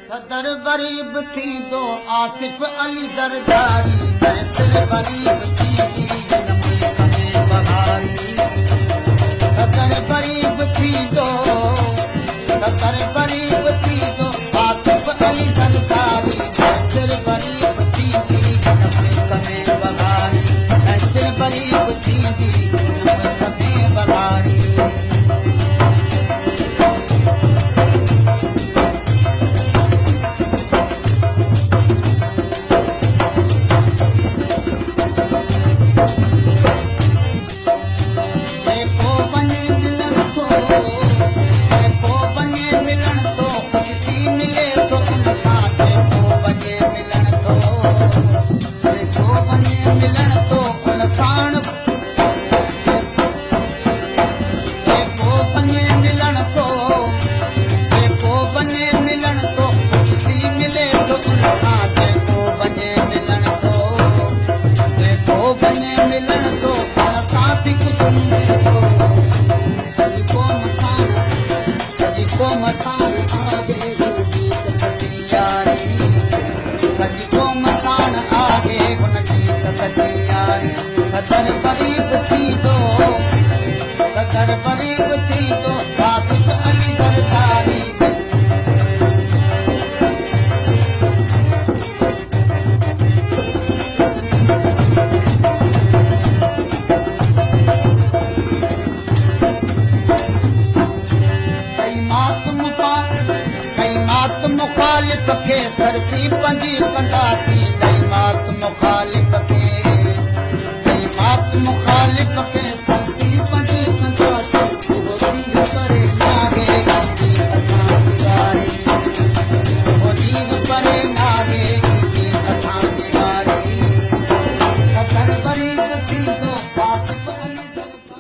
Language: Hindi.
सदर गरीब थी दो आसिफ अली जरदारी मैसर गरीब थी मुल्क में बहारी सदर गरीब थी दो सदर गरीब थी दो आसिफ अली जरदारी मैसर गरीब थी मुल्क में बहारी मैसर गरीब थी मुल्क में बहारी सदर गरीब थी दो सदर गरीब थी दो आसिफ अली जरदारी कई मात मुखालिफ खे सरसी पंजी कंदासी कई मात मुखालिफ खे मुखालिफ के